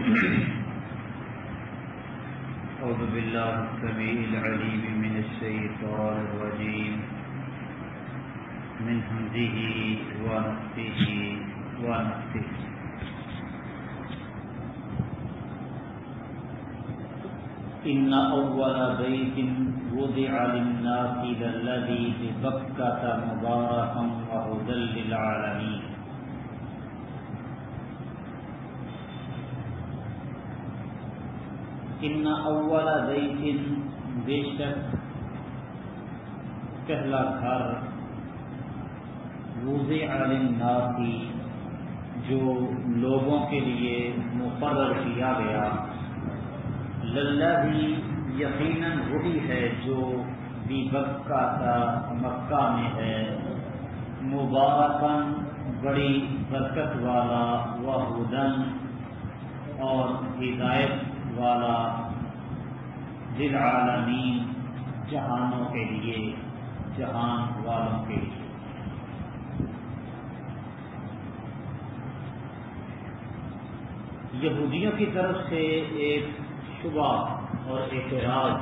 أعوذ بالله السميع العليم من الشيطان الرجيم من همزه ونفخه ونفثه إن أول بيت وضع للناس للذي ببكة مباركا وهدى للعالمين ان اول بیت بے شک پہلا گھر وضع للناس جو لوگوں کے لیے مقرر کیا گیا للذی یقیناً وہی ہے جو ببکہ مکہ میں ہے مبارکاً بڑی برکت والا وہدی اور ہدایت والا للعالمین جہانوں کے لیے جہان والوں کے لیے. یہودیوں کی طرف سے ایک شبہ اور اعتراض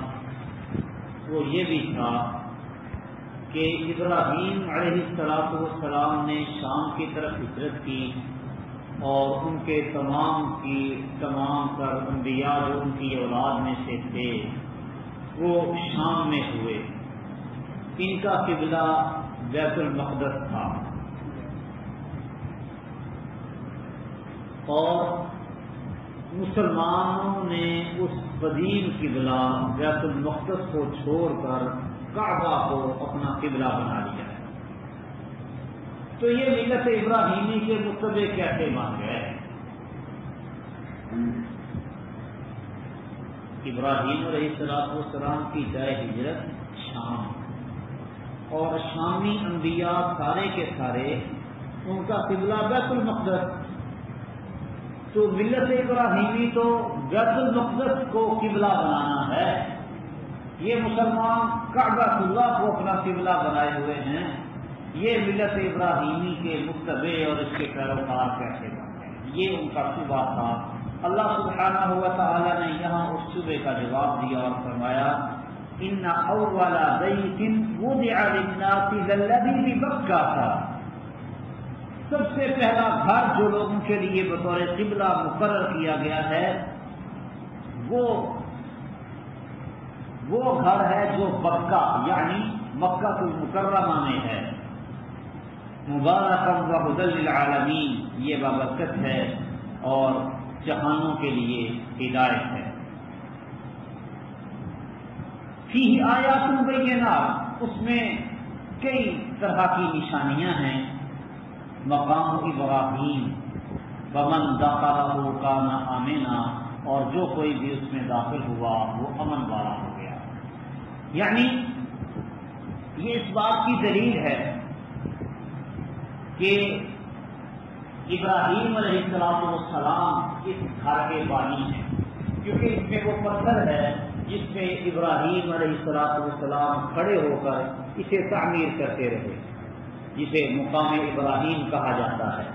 وہ یہ بھی تھا کہ ابراہیم علیہ السلام نے شام کی طرف ہجرت کی اور ان کے تمام تر انبیاء جو ان کی اولاد میں سے تھے وہ شام میں ہوئے. ان کا قبلہ بیت المقدس تھا اور مسلمانوں نے اس قدیم قبلہ بیت المقدس کو چھوڑ کر کعبہ کو اپنا قبلہ بنا لیا. تو یہ ملت ابراہیمی کے متبع کیسے مان گئے؟ ابراہیم علیہ السلام کی جائے ہجرت شام اور شامی انبیاء سارے کے سارے ان کا قبلہ بیت المقدس. تو ملت ابراہیمی تو بیت المقدس کو قبلہ بنانا ہے. یہ مسلمان کعبۃ اللہ کو اپنا قبلہ بنائے ہوئے ہیں. یہ ملت ابراہیمی کے متبع اور اس کے پیروکار کیسے بنتے ہیں؟ یہ ان کا شبہ تھا. اللہ سبحانہ و تعالی نے یہاں اس شبے کا جواب دیا اور فرمایا ان اول بیت وضع للناس للذی ببکہ تھا. سب سے پہلا گھر جو لوگوں کے لیے بطور قبلہ مقرر کیا گیا ہے وہ گھر ہے جو بکہ یعنی مکہ المکرمہ میں ہے. مبارکا وہدی للعالمین یہ بابرکت ہے اور جہانوں کے لیے ہدایت ہے. فیہ آیات بینات اس میں کئی طرح کی نشانیاں ہیں. مقام ابراہیم ومن دخلہ کان آمنا اور جو کوئی بھی اس میں داخل ہوا وہ امن والا ہو گیا. یعنی یہ اس بات کی دلیل ہے کہ ابراہیم علیہ السلام اس گھر کے بانی ہیں کیونکہ اس میں وہ پتھر ہے جس میں ابراہیم علیہ السلام کھڑے ہو کر اسے تعمیر کرتے رہے جسے مقام ابراہیم کہا جاتا ہے.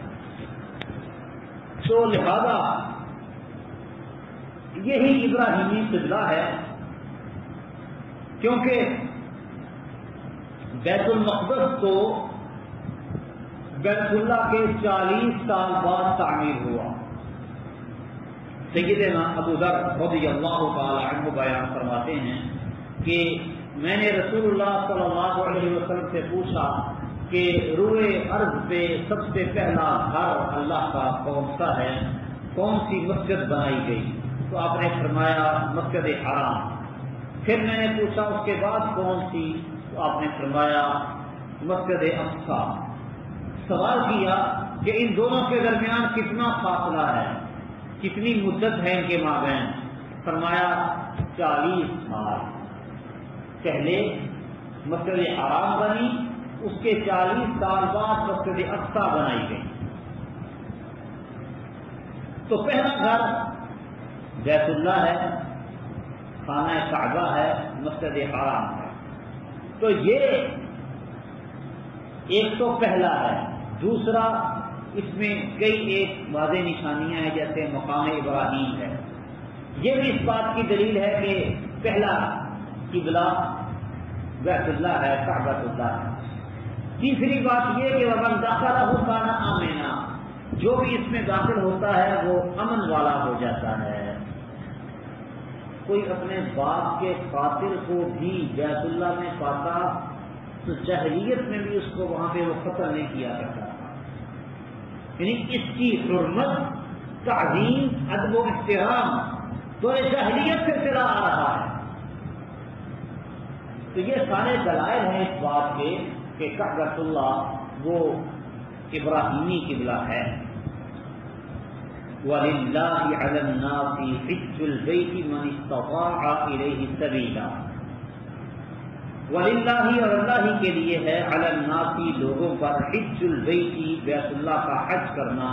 تو لہذا یہی ابراہیمی قبلہ ہے کیونکہ بیت المقدس تو بیت اللہ کے 40 سال بعد تعمیر ہوا. سیدنا ابو ذر رضی اللہ تعالی عنہ بیان فرماتے ہیں کہ میں نے رسول اللہ صلی اللہ علیہ وسلم سے پوچھا کہ روئے ارض پہ سب سے پہلا گھر اللہ کا کون سا ہے, کون سی مسجد بنائی گئی؟ تو آپ نے فرمایا مسجد حرام. پھر میں نے پوچھا اس کے بعد کون سی؟ تو آپ نے فرمایا مسجد اقصی. سوال کیا کہ ان دونوں کے درمیان کتنا فاصلہ ہے, کتنی مدت ہے ان کے مابین؟ فرمایا 40 سال. پہلے مسجد حرام بنی, اس کے 40 سال بعد مسجد اقصی بنائی گئی. تو پہلا گھر بیت اللہ ہے, خانہ کعبہ ہے, مسجد حرام ہے. تو یہ ایک تو پہلا ہے. دوسرا اس میں کئی ایک واضح نشانیاں ہیں، جیسے مقام ابراہیم ہے، یہ بھی اس بات کی دلیل ہے کہ پہلا قبلہ بیت اللہ ہے، کعبۃ اللہ ہے۔ تیسری بات یہ کہ ومن دخلہ کان آمنا، جو بھی اس میں داخل ہوتا ہے وہ امن والا ہو جاتا ہے۔ کوئی اپنے باپ کے قاتل کو بھی بیت اللہ میں پاتا تو جاہلیت میں بھی اس کو وہاں پہ وہ قتل نہیں کیا کرتا تھا، یعنی اس کی حرمت، تعظیم، ادب و احترام تو جاہلیت سے چلا آ رہا ہے۔ تو یہ سارے دلائل ہیں اس بات کے کہ کعبۃ اللہ وہ ابراہیمی قبلہ ہے۔ وَلِلَّهِ عَلَى النَّاسِ حِجُّ الْبَيْتِ مَنِ اسْتَطَاعَ إِلَيْهِ سَبِيلًا، وَلِلَّهِ اور اللہ ہی کے لیے ہے، عَلَى النَّاسِ لوگوں پر، حِجُّ الْبَيْتِ بیت اللہ کا حج کرنا،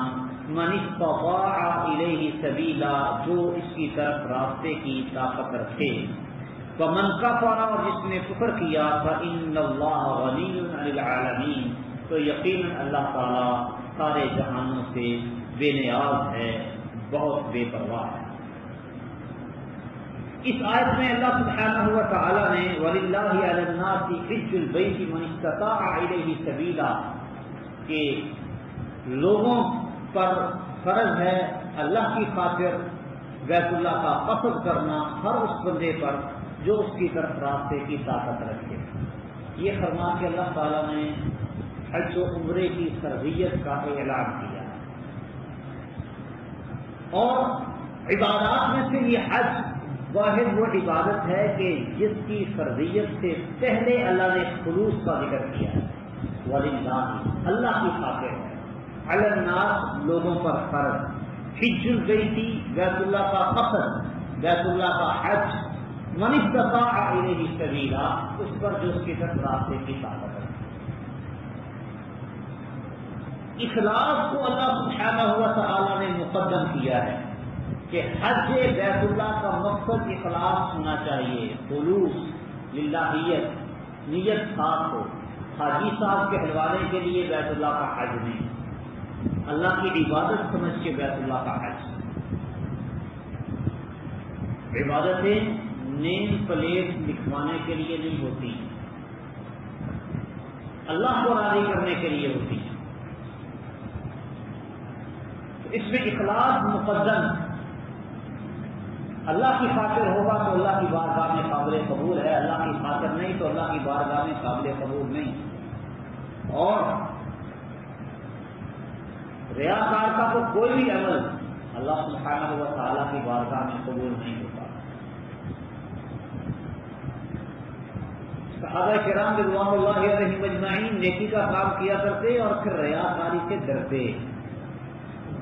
مَنِ اسْتَطَاعَ إِلَيْهِ سَبِيلًا جو اس کی طرف راستے کی طاقت رکھے، وَمَنْ كَفَرَ اور جس نے کفر کیا، فَإِنَّ اللَّهَ غَنِيٌّ عَنِ الْعَالَمِينَ تو یقیناً اللہ تعالیٰ سارے جہانوں سے بے نیاز ہے، بہت بے پرواہ ہے۔ اس آیت میں اللہ سبحانہ و تعالیٰ نے وَلِلَّهِ عَلَى النَّاسِ حِجُّ الْبَيْتِ مَنِ اسْتَطَاعَ إِلَيْهِ سَبِيلًا کہ لوگوں پر فرض ہے اللہ کی خاطر بیت اللہ کا قصد کرنا ہر اس بندے پر جو اس کی طرف راستے کی طاقت رکھے۔ یہ فرما کے اللہ تعالیٰ نے حج و عمرے کی فرضیت کا اعلان کیا، اور عبادات میں سے یہ حج واحد وہ عبادت ہے کہ جس کی فرضیت سے پہلے اللہ نے خلوص کا ذکر کیا ہے۔ وَلِلَّهِ اللہ کی خاطر ہے، عَلَى النَّاسِ لوگوں پر فرض، حِجُّ الْبَيْتِ بیت اللہ کا قصد، بیت اللہ کا حج، مَنِ اسْتَطَاعَ إِلَيْهِ سَبِيلًا اس پر جو اس کی طرف راستے کی طاقت ہے۔ اخلاص کو اللہ سبحانہ و تعالیٰ نے مقدم کیا ہے کہ حج بیت اللہ کا مقصد اخلاص ہونا چاہیے، خلوص، للہیت، نیت صاف ہو۔ حاجی صاحب کہلوانے کے لیے بیت اللہ کا حج نہیں، اللہ کی عبادت سمجھ کے بیت اللہ کا حج۔ عبادتیں نیم پلیٹ لکھوانے کے لیے نہیں ہوتی، اللہ کو راضی کرنے کے لیے ہوتی ہے۔ اس میں اخلاص مقدم، اللہ کی خاطر ہوگا تو اللہ کی بارگاہ میں قابل قبول ہے، اللہ کی خاطر نہیں تو اللہ کی بارگاہ میں قابل قبول نہیں۔ اور ریاکار کا تو کوئی بھی عمل اللہ سبحانہ و تعالیٰ کی بارگاہ میں قبول نہیں ہوتا۔ صحابہ کرام رضوان اللہ علیہم اجمعین نیکی کا کام کیا کرتے اور پھر ریاکاری سے ڈرتے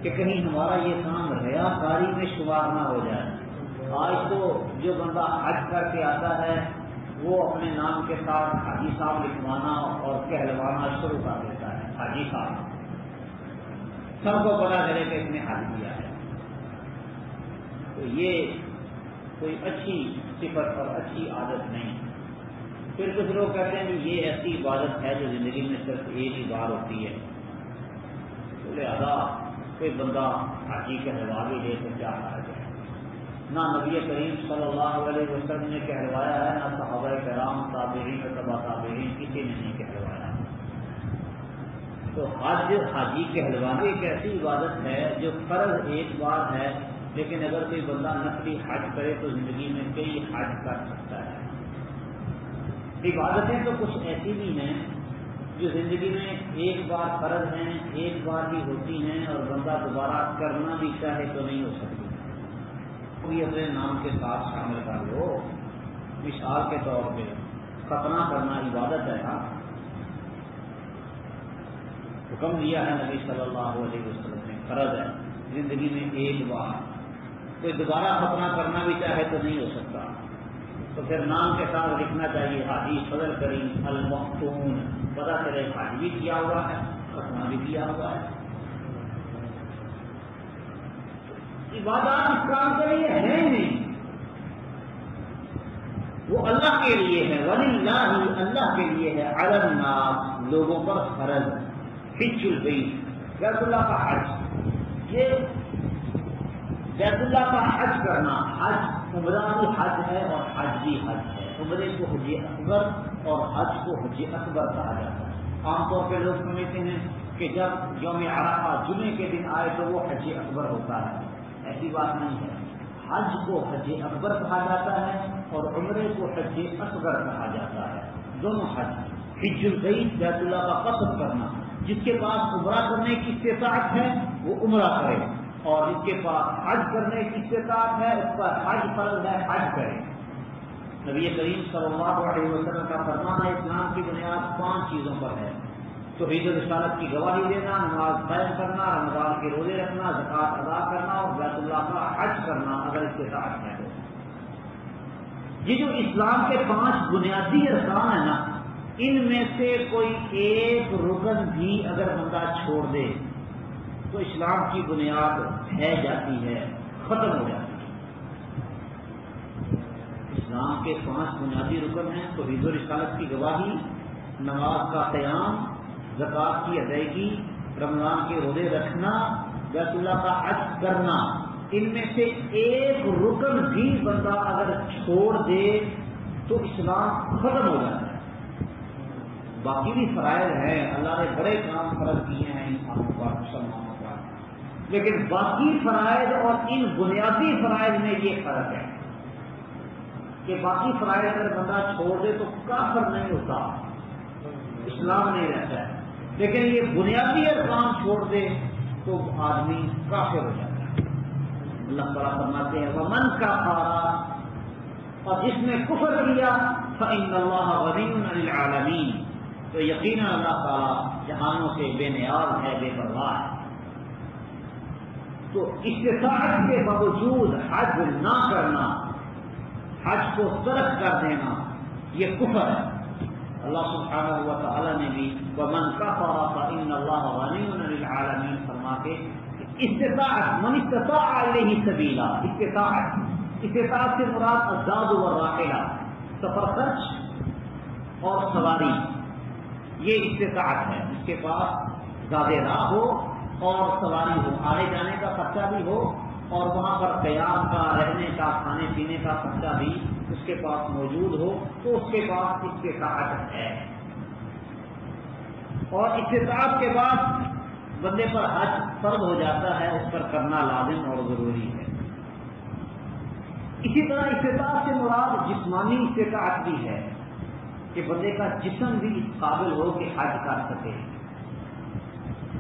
کہ کہیں ہمارا یہ کام ریاکاری میں شمار نہ ہو جائے۔ آج تو جو بندہ حج کر کے آتا ہے وہ اپنے نام کے ساتھ حاجی صاحب لکھوانا اور کہلوانا شروع کر دیتا ہے، حاجی صاحب، سب کو پتا چلے کہ اس نے حج کیا ہے۔ تو یہ کوئی اچھی صفت اور اچھی عادت نہیں۔ پھر کچھ لوگ کہتے ہیں کہ یہ ایسی عبادت ہے جو زندگی میں صرف ایک ہی بار ہوتی ہے، تو لہٰذا کوئی بندہ حاجی کہلوا بھی لے تو کیا حرج ہے۔ نہ نبی کریم صلی اللہ علیہ وسلم نے کہلوایا ہے، نہ صحابہ کرام، تابعین و تبع تابعین کسی نے نہیں کہلوایا۔ تو حج حاجی کہلوانے ایک ایسی عبادت ہے جو فرض ایک بار ہے، لیکن اگر کوئی بندہ نفلی حج کرے تو زندگی میں کئی حج کر سکتا ہے۔ عبادتیں تو کچھ ایسی بھی ہیں جو زندگی میں ایک بار فرض ہیں، ایک بار ہی ہوتی ہیں، اور بندہ دوبارہ کرنا بھی چاہے تو نہیں ہو سکتی، کوئی اپنے نام کے ساتھ شامل کر لو۔ مثال کے طور پہ ختنہ کرنا عبادت ہے، ہاں حکم دیا ہے نبی صلی اللہ علیہ وسلم نے، فرض ہے زندگی میں ایک بار، کوئی دوبارہ ختنہ کرنا بھی چاہے تو نہیں ہو سکتا، تو پھر نام کے ساتھ لکھنا چاہیے حاجی فضل کریم المختون، پتا چلے حج بھی کیا ہوا ہے، ختنہ بھی کیا ہوا ہے۔ عبادات اس کام کے لیے ہے نہیں، وہ اللہ کے لیے ہے، وَلِلَّهِ اللہ کے لیے ہے، عَلَى النَّاسِ لوگوں پر فرض، حج البیت بیت اللہ کا حج، یہ بیت اللہ کا حج کرنا، حج عمرہ بھی حج ہے اور حج بھی حج ہے۔ عمرے کو حج اکبر اور حج کو حج اکبر کہا جاتا ہے۔ عام طور پہ لوگ سمجھتے ہیں کہ جب یوم عرفہ جمعے کے دن آئے تو وہ حج اکبر ہوتا ہے، ایسی بات نہیں ہے۔ حج کو حج اکبر کہا جاتا ہے اور عمرے کو حج اصغر کہا جاتا ہے، دونوں حج۔ حج البیت بیت اللہ کا قصد کرنا، جس کے پاس عمرہ کرنے کی استطاعت ہے وہ عمرہ کرے، اور جس کے پاس حج کرنے کی استطاعت ہے اس پر حج فرض ہے، حج کرے۔ نبی کریم صلی اللہ علیہ وسلم کا فرمان ہے اسلام کی بنیاد 5 چیزوں پر ہے: توحید و رسالت کی گواہی دینا، نماز قائم کرنا، رمضان کے روزے رکھنا، زکوٰۃ ادا کرنا اور بیت اللہ کا حج کرنا اگر استطاعت ہے تو۔ یہ جو اسلام کے 5 بنیادی ارکان ہیں نا، ان میں سے کوئی ایک رکن بھی اگر بندہ چھوڑ دے تو اسلام کی بنیاد رہ جاتی ہے، ختم ہو جاتی ہے۔ اسلام کے 5 بنیادی رکن ہیں: توحید و رسالت کی گواہی، نماز کا قیام، زکوٰۃ کی ادائیگی، رمضان کے روزے رکھنا، بیت اللہ کا حج کرنا۔ ان میں سے ایک رکن بھی بندہ اگر چھوڑ دے تو اسلام ختم ہو جاتا ہے۔ باقی بھی فرائض ہیں، اللہ نے بڑے کام فرض کیے ہیں انسانوں پر، مسلمانوں پر، لیکن باقی فرائض اور ان بنیادی فرائض میں یہ فرق ہے کہ باقی فرائض اگر بندہ چھوڑ دے تو کافر نہیں ہوتا، اسلام نہیں رہتا ہے، لیکن یہ بنیادی ارکان چھوڑ دے تو آدمی کافر ہو جاتا ہے۔ اللہ تعالیٰ فرماتے ہیں ومن کفر، اور جس نے کفر کیا فإن اللہ غنی عن العالمین، تو یقینا اللہ تعالیٰ جہانوں سے بے نیاز ہے، بے پرواہ ہے۔ تو استطاعت کے باوجود حج نہ کرنا، حج کو ترک کر دینا، یہ کفر ہے۔ اللہ سبحانہ و تعالیٰ نے بھی ومن کفر فإن اللہ غنی عن العالمین فرما کے استطاعت، من استطاع الیہ سبیلا، استطاعت سے مراد الزاد والراحلہ، سفر خرچ اور سواری، یہ استطاعت ہے۔ جس کے پاس زیادہ راہ ہو اور سواری ہو، آنے جانے کا خرچہ بھی ہو اور وہاں پر قیام کا، رہنے کا، کھانے پینے کا خرچہ بھی اس کے پاس موجود ہو تو اس کے پاس استطاعت ہے۔ اور استطاعت کے بعد بندے پر حج فرض ہو جاتا ہے، اس پر کرنا لازم اور ضروری ہے۔ اسی طرح استطاعت سے مراد جسمانی استطاعت بھی ہے کہ بندے کا جسم بھی اس قابل ہو کہ حج کر سکے۔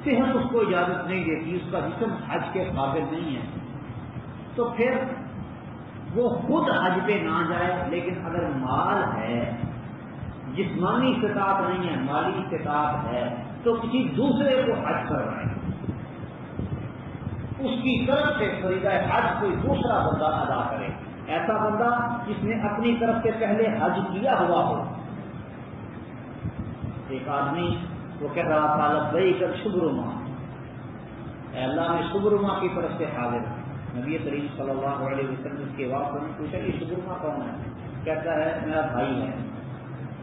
صحت اس کو اجازت نہیں دیتی، اس کا جسم حج کے قابل نہیں ہے، تو پھر وہ خود حج پہ نہ جائے، لیکن اگر مال ہے، جسمانی استطاعت نہیں ہے، مالی استطاعت ہے، تو کسی دوسرے کو حج کروائے، اس کی طرف سے فریضہ حج کوئی دوسرا بندہ ادا کرے، ایسا بندہ جس نے اپنی طرف سے پہلے حج کیا ہوا ہو۔ ایک آدمی وہ کہہ رہا تھا لبیک شبرما، اے اللہ میں شبرما کی طرف سے حاضر ہوں۔ نبی کریم صلی اللہ علیہ وسلم اس کے واقع نے پوچھا یہ شبرما کون ہے؟ کہتا ہے میرا بھائی ہے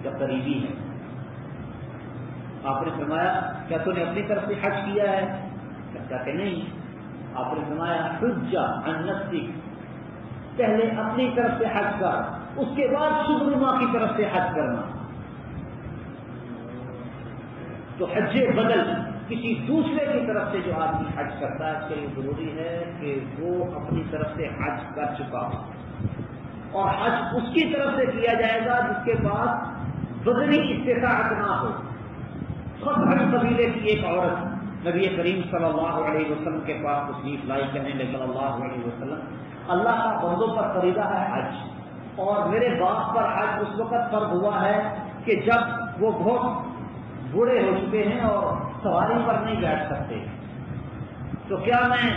یا قریبی ہے۔ آپ نے فرمایا کیا تو نے اپنی طرف سے حج کیا ہے؟ کہتا کہ نہیں۔ آپ نے فرمایا حج عن نفسک، پہلے اپنی طرف سے حج کر، اس کے بعد شبرما کی طرف سے حج کرنا۔ تو حج بدل، کسی دوسرے کی طرف سے جو آدمی حج کرتا ہے اس کے لیے ضروری ہے کہ وہ اپنی طرف سے حج کر چکا ہو، اور حج اس کی طرف سے کیا جائے گا جس کے پاس بدنی استطاعت نہ ہو۔ خود حج قبیلے کی ایک عورت نبی کریم صلی اللہ علیہ وسلم کے پاس تشریف لائی، کہنے لگی صلی اللہ علیہ وسلم اللہ کا بندوں پر فریضہ ہے حج، اور میرے باپ پر حج اس وقت فرض ہوا ہے کہ جب وہ بہت بوڑھے ہو چکے ہیں اور سواری پر نہیں بیٹھ سکتے، تو کیا میں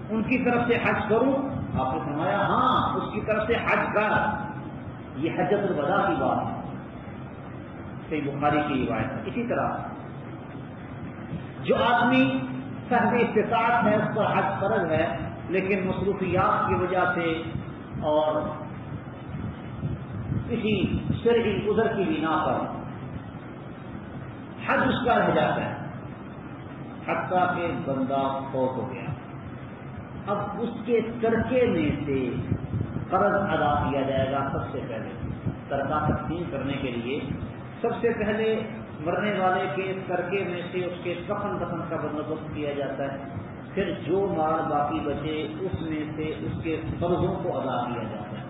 ان کی طرف سے حج کروں؟ آپ نے فرمایا ہاں اس کی طرف سے حج کر۔ یہ حجۃ الوداع کی بات ہے، صحیح بخاری کی روایت ہے۔ اسی طرح جو آدمی صاحب استطاعت ہے اس پر حج فرض ہے، لیکن مصروفیات کی وجہ سے اور کسی شرعی عذر کی بنا پر حج اس کا رہ جاتا ہے، حتیٰ کہ بندہ فوت ہو گیا. اب اس کے ترکے میں سے قرض ادا کیا جائے گا. سب سے پہلے ترکہ تقسیم کرنے کے لیے سب سے پہلے مرنے والے کے ترکے میں سے اس کے کفن دفن کا بندوبست کیا جاتا ہے. پھر جو مال باقی بچے اس میں سے اس کے قرضوں کو ادا کیا جاتا ہے.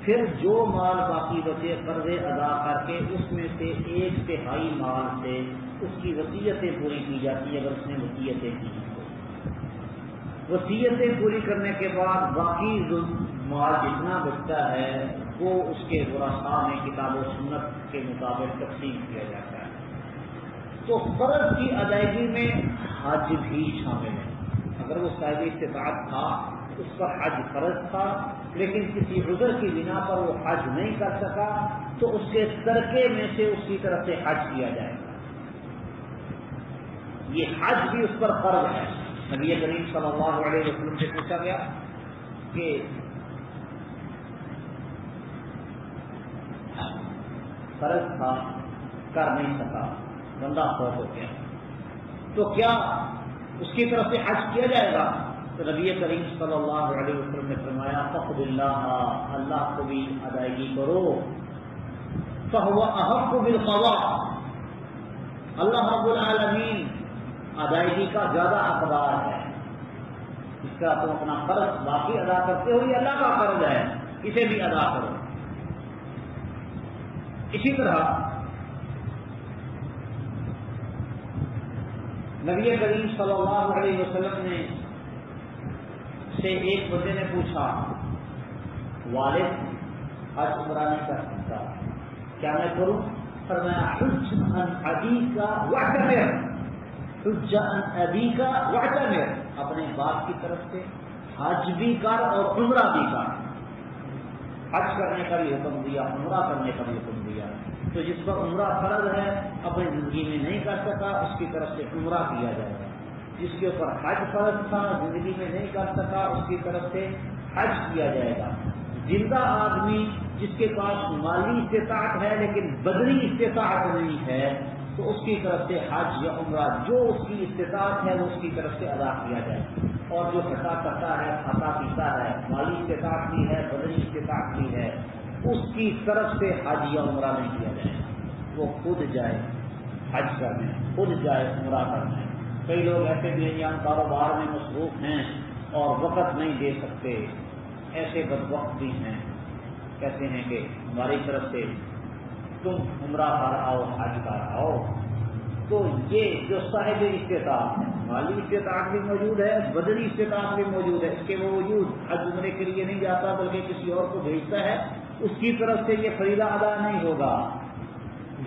پھر جو مال باقی بچے قرضے ادا کر کے اس میں سے 1/3 مال سے اس کی وصیتیں پوری کی جاتی ہے. اگر اس نے وصیتیں کی تو وصیتیں پوری کرنے کے بعد باقی مال جتنا بچتا ہے وہ اس کے ورثاء میں کتاب و سنت کے مطابق تقسیم کیا جاتا ہے. تو قرض کی ادائیگی میں حج بھی شامل ہے. اگر وہ صاحب استطاعت تھا اس پر حج فرض تھا لیکن کسی عذر کی بنا پر وہ حج نہیں کر سکا تو اس کے ترکے میں سے اس کی طرف سے حج کیا جائے گا. یہ حج بھی اس پر فرض ہے. نبی کریم صلی اللہ علیہ وسلم سے پوچھا گیا کہ فرض تھا کر نہیں سکا بندہ فوت ہو گیا تو کیا اس کی طرف سے حج کیا جائے گا؟ تو نبی کریم صلی اللہ علیہ وسلم نے فرمایا فقد اللہ، اللہ کو بھی ادائیگی کرو. فهو احق بالقضاء، اللہ رب العالمین ادائیگی کا زیادہ حقدار ہے. اس کا تم اپنا فرض باقی ادا کرتے ہو، یہ اللہ کا فرض ہے، اسے بھی ادا کرو. اسی طرح نبی کریم صلی اللہ علیہ وسلم نے سے ایک بندے نے پوچھا والد حج عمرہ نہیں کر سکتا، کیا میں کروں؟ فرمایا حج عن ابیک واعتمر، حج عن ابیک واعتمر، اپنے باپ کی طرف سے حج بھی کر اور عمرہ بھی کر. حج کرنے کا بھی حکم دیا، عمرہ کرنے کا بھی حکم دیا. تو جس پر عمرہ فرض ہے اپنی زندگی میں نہیں کر سکا اس کی طرف سے عمرہ کیا جائے گا. جس کے اوپر حج فرض تھا زندگی میں نہیں کر سکا اس کی طرف سے حج کیا جائے گا. زندہ آدمی جس کے پاس مالی استطاعت ہے لیکن بدنی استطاعت نہیں ہے تو اس کی طرف سے حج یا عمرہ جو اس کی استطاعت ہے وہ اس کی طرف سے ادا کیا جائے. اور جو کھٹا کرتا ہے کھاتا پیتا ہے مالی استطاعت بھی ہے بدنی استطاعت بھی ہے اس کی طرف سے حج یا عمرہ نہیں کیا جائے. وہ خود جائے حج کرنے، خود جائے عمرہ کرنے. کئی لوگ ایسے بھی ہیں جہاں کاروبار میں مصروف ہیں اور وقت نہیں دے سکتے. ایسے بدبخت بھی ہیں، کہتے ہیں کہ ہماری طرف سے تم عمرہ کر آؤ حج کر آؤ. تو یہ جو صاحب استطاعت ہے مالی استطاعت بھی موجود ہے بدنی استطاعت بھی موجود ہے، اس کے باوجود حج عمرے کے لیے نہیں جاتا بلکہ کسی اور کو بھیجتا ہے، اس کی طرف سے یہ فریضہ ادا نہیں ہوگا.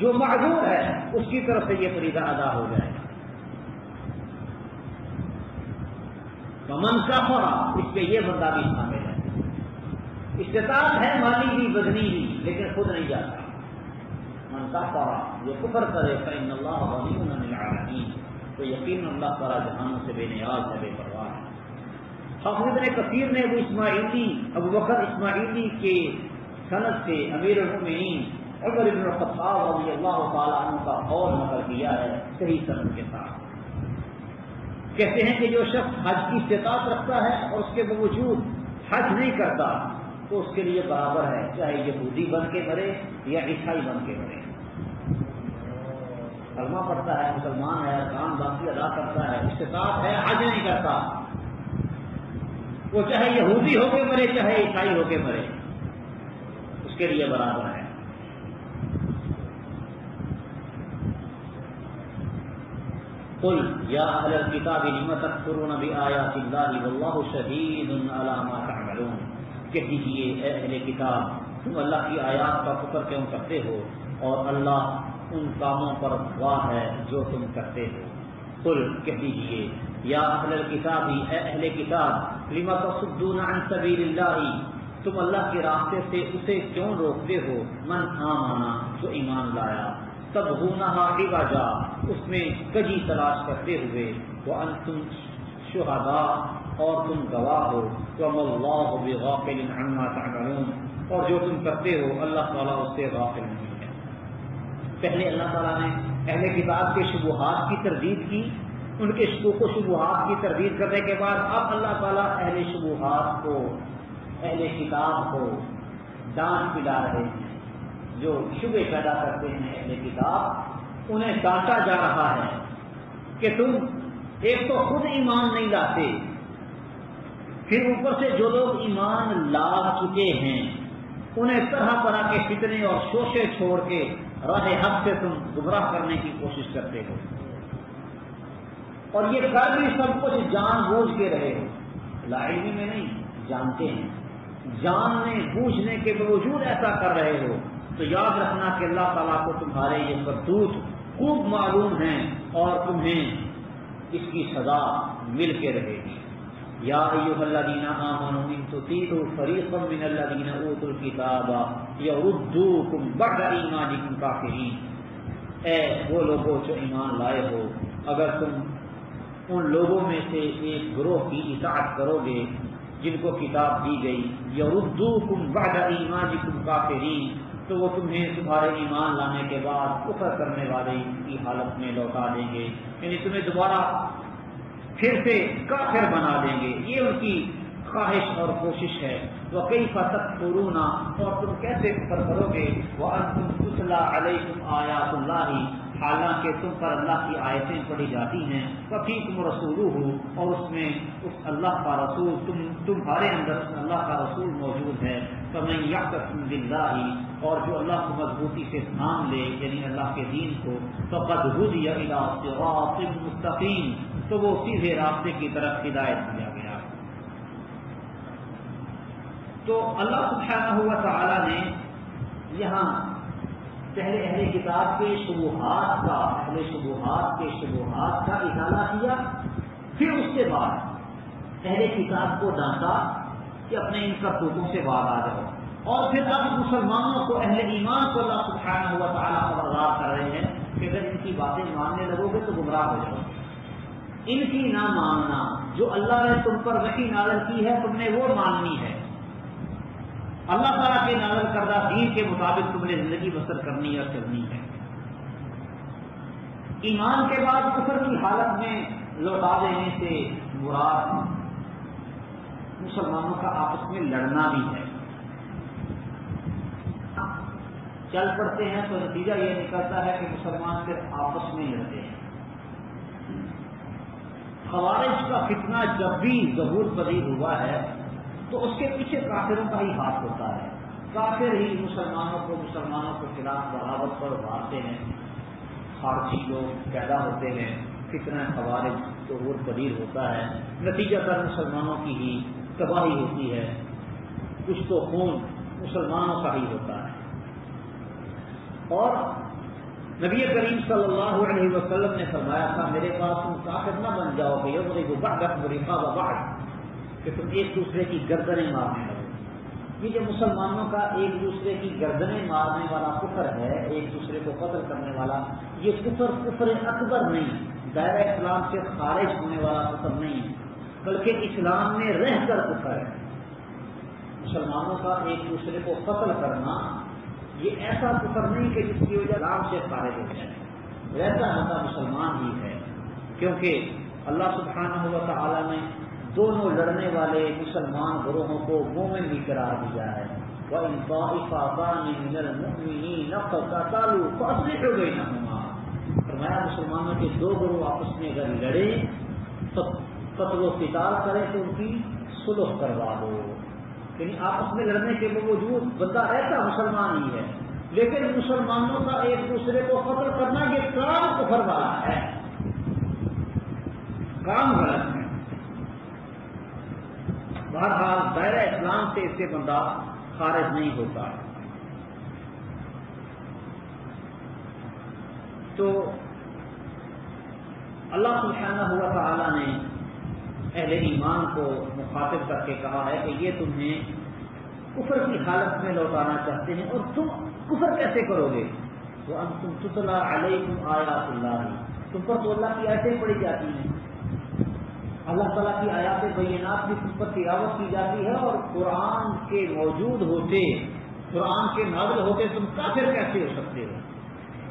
جو معذور ہے اس کی طرف سے یہ فریضہ ادا ہو جائے گا. من کفر، اس پہ یہ بندہ بھی شامل ہے. استطاعت ہے مالی بھی بدنی بھی لیکن خود نہیں جاتا. من کفر، یہ کفر کرے فإن اللہ غنی عن العالمین، تو یقین اللہ تعالیٰ جہانوں سے بے نیاز ہے، بے پرواہ ہے. حافظ ابن کثیر نے ابو بکر اسماعیلی کے سند سے امیر المؤمنین عمر بن الخطاب رضی اللہ تعالیٰ عنہ کا قول نقل کیا ہے صحیح سند کے ساتھ. کہتے ہیں کہ جو شخص حج کی استطاعت رکھتا ہے اور اس کے باوجود حج نہیں کرتا تو اس کے لیے برابر ہے چاہے یہودی بن کے مرے یا عیسائی بن کے مرے. کلمہ پڑھتا ہے مسلمان ہے کام باقی ادا کرتا ہے استطاعت ہے حج نہیں کرتا، وہ چاہے یہودی ہو کے مرے چاہے عیسائی ہو کے مرے اس کے لیے برابر ہے. قل یا اہل الکتاب لم تکفرون بآیات اللہ واللہ شہید علی ما تعملون، کہہ دیجیے اے اہل کتاب تم اللہ کی آیات کا کفر کیوں کرتے ہو اور اللہ ان کاموں پر گواہ ہے جو تم کرتے ہو. قل کہہ دیجیے یا اہل الکتاب اے اہل کتاب لم تصدون عن سبیل اللہ تم اللہ کے راستے سے اسے کیوں روکتے ہو من آمنا جو ایمان لایا تبغونہا عوجا اس میں کجی تلاش کرتے ہوئے وانتم شہداء اور تم گواہ ہو وما اللہ بغافل عما تعملون اور جو تم کرتے ہو اللہ تعالیٰ اس سے غافل نہیں ہے. پہلے اللہ تعالیٰ نے اہل کتاب کے شبہات کی تردید کی ان کے شکوک و شبہات کی تردید کرنے کے بعد اب اللہ تعالیٰ اہل شبہات کو، اہل کتاب کو ڈانٹ پلا رہے ہیں، جو شبہ پیدا کرتے ہیں اہل کتاب، انہیں ڈانٹا جا رہا ہے کہ تم ایک تو خود ایمان نہیں لاتے، پھر اوپر سے جو لوگ ایمان لا چکے ہیں انہیں طرح طرح کے فتنے اور شوشے چھوڑ کے راہ حق سے تم گمراہ کرنے کی کوشش کرتے ہو، اور یہ کر بھی سب کچھ جان بوجھ کے رہے ہو، لا علمی میں نہیں، جانتے ہیں، جاننے بوجھنے کے باوجود ایسا کر رہے ہو، تو یاد رکھنا کہ اللہ تعالیٰ کو تمہارے یہ کرتوت خوب معلوم ہیں اور تمہیں اس کی سزا مل کے رہے گی۔ یا ایھا الذین آمنوا ان تطیعوا فریقا من الذین اوتوا الکتاب یردوکم بعد ایمانکم کافرین، اے وہ لوگوں جو ایمان لائے ہو، اگر تم ان لوگوں میں سے ایک گروہ کی اطاعت کرو گے جن کو کتاب دی گئی، یردوکم بعد ایمانکم کافرین، تو وہ تمہیں تمہارے ایمان لانے کے بعد کفر کرنے والے کی حالت میں لوٹا دیں گے، یعنی تمہیں دوبارہ پھر سے کافر بنا دیں گے، یہ ان کی خواہش اور کوشش ہے۔ وَكَيْفَ تَكْفُرُونَ، اور تم کیسے کفر کرو گے، وَأَنْتُمْ تُتْلَىٰ عَلَيْكُمْ آيَاتُ اللَّهِ، حالانکہ تم پر اللہ کی آیتیں پڑھی جاتی ہیں، وَفِيكُمْ رَسُولُهُ، اور اس میں اس اللہ کا رسول تمہارے اندر اللہ کا رسول موجود ہے، فَمَن يَعْتَصِم بِاللَّهِ، اور جو اللہ کو مضبوطی سے تھام لے یعنی اللہ کے دین کو، فَقَدْ هُدِيَ إِلَىٰ صِرَاطٍ مُسْتَقِيمٍ، تو وہ سیدھے راستے کی طرف ہدایت دیا گیا۔ تو اللہ سبحانہ و تعالی نے یہاں پہلے اہل کتاب کے شبہات کا، اہل شبہات کے شبہات کا ازالہ کیا، پھر اس کے بعد اہل کتاب کو ڈانٹا کہ اپنے ان کرتوتوں سے باز آ جاؤ، اور پھر اب مسلمانوں کو، اہل ایمان کو اللہ سبحانہ و تعالیٰ خبردار کر رہے ہیں کہ اگر ان کی باتیں ماننے لگو گے تو گمراہ ہو جاؤ گے۔ ان کی نہ ماننا، جو اللہ نے تم پر وحی نازل کی ہے تم نے وہ ماننی ہے، اللہ تعالیٰ کے نازل کردہ دین کے مطابق تم نے زندگی بسر کرنی اور چلنی ہے۔ ایمان کے بعد کفر کی حالت میں لوٹا دینے سے مراد مسلمانوں کا آپس میں لڑنا بھی ہے۔ چل پڑتے ہیں تو نتیجہ یہ نکلتا ہے کہ مسلمان صرف آپس میں لڑتے ہیں۔ خوارج کا فتنہ جب بھی ظہور پذیر ہوا ہے تو اس کے پیچھے کافروں کا ہی ہاتھ ہوتا ہے، کافر ہی مسلمانوں کے خلاف بغاوت پر ابھارتے ہیں، خارجی لوگ پیدا ہوتے ہیں، فتنہ خوارج ظہور پذیر ہوتا ہے، نتیجہ تر مسلمانوں کی ہی تباہی ہوتی ہے، کچھ تو خون مسلمانوں کا ہی ہوتا ہے۔ اور نبی کریم صلی اللہ علیہ وسلم نے فرمایا تھا میرے پاس تم کافر نہ بن جاؤ کہ یضرب بعضکم رقاب بعض، کہ تم ایک دوسرے کی گردنیں مارنے لگو۔ یہ جو مسلمانوں کا ایک دوسرے کی گردنیں مارنے والا کفر ہے، ایک دوسرے کو قتل کرنے والا، یہ کفر اکبر نہیں، دائرہ اسلام سے خارج ہونے والا کفر نہیں ہے، بلکہ اسلام میں رہ کر کفر ہے۔ مسلمانوں کا ایک دوسرے کو قتل کرنا یہ ایسا کفر نہیں کہ جس کی وجہ اسلام سے خارج ہو جائے، رہتا ہوتا مسلمان ہی ہے، کیونکہ اللہ سبحانہ و تعالی نے دونوں لڑنے والے مسلمان گروہوں کو مومن بھی قرار دیا ہے۔ وَإِن طَائِفَتَانِ مِنَ الْمُؤْمِنِينَ اقْتَتَلُوا فَأَصْلِحُوا بَيْنَهُمَا، فرمایا مسلمانوں کے دو گروہ آپس میں اگر لڑے تو قتل و قتال کریں تو ان کی صلح کروا دو، یعنی آپس میں لڑنے کے باوجود بندہ ایسا مسلمان ہی ہے، لیکن مسلمانوں کا ایک دوسرے کو قتل کرنا یہ کام کفر والا ہے، کام غلط ہے۔ بہرحال دائرہ اسلام سے اس سے بندہ خارج نہیں ہوتا۔ تو اللہ سبحانہ و تعالی نے اہل ایمان کو مخاطب کر کے کہا ہے کہ یہ تمہیں کفر کی حالت میں لوٹانا چاہتے ہیں، اور تم کفر کیسے کرو گے؟ وَأَنْتُمْ تُتْلَىٰ عَلَيْكُمْ آيَاتُ اللَّهِ، تم پر تو اللہ کی آیتیں پڑھی جاتی ہیں، اللہ تعالیٰ کی آیات بینات بھی تم پر تلاوت کی جاتی ہے، اور قرآن کے موجود ہوتے، قرآن کے نازل ہوتے تم کافر کیسے ہو سکتے ہو؟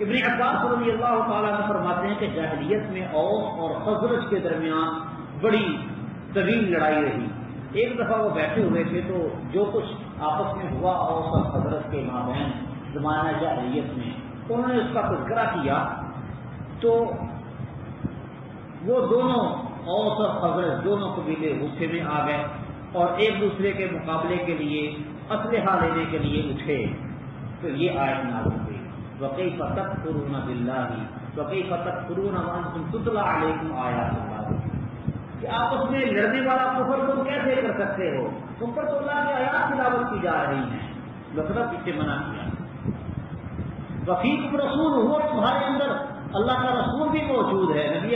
ابن عباس رضی اللہ تعالیٰ عنہ فرماتے ہیں کہ جاہلیت میں اوس اور خزرج کے درمیان بڑی طویل لڑائی رہی. ایک دفعہ وہ بیٹھے ہوئے تھے تو جو کچھ آپس میں ہوا اوس اور خزرج کے مابین زمانہ جاہلیت میں انہوں نے اس کا تذکرہ کیا. تو وہ دونوں اوس اور خزرج دونوں قبیلے غصے میں آ گئے اور ایک دوسرے کے مقابلے کے لیے اسلحہ لینے کے لیے اٹھے. تو یہ آیت نازل ہوئی وَكَيْفَ تَكْفُرُونَ بِاللَّهِ وَكَيْفَ تَكْفُرُونَ وَأَنْتُمْ تُتْلَىٰ عَلَيْكُمْ آيَاتُ اللَّهِ کہ آپس میں لڑنے والا کفر تم کیسے کر سکتے ہو؟ تم پر تو اللہ کی آیات تلاوت کی جا رہی ہیں. مطلب اسے منع کیا. وَفِيكُمْ رَسُولُهُ تمہارے اندر اللہ کا رسول بھی موجود ہے. نبی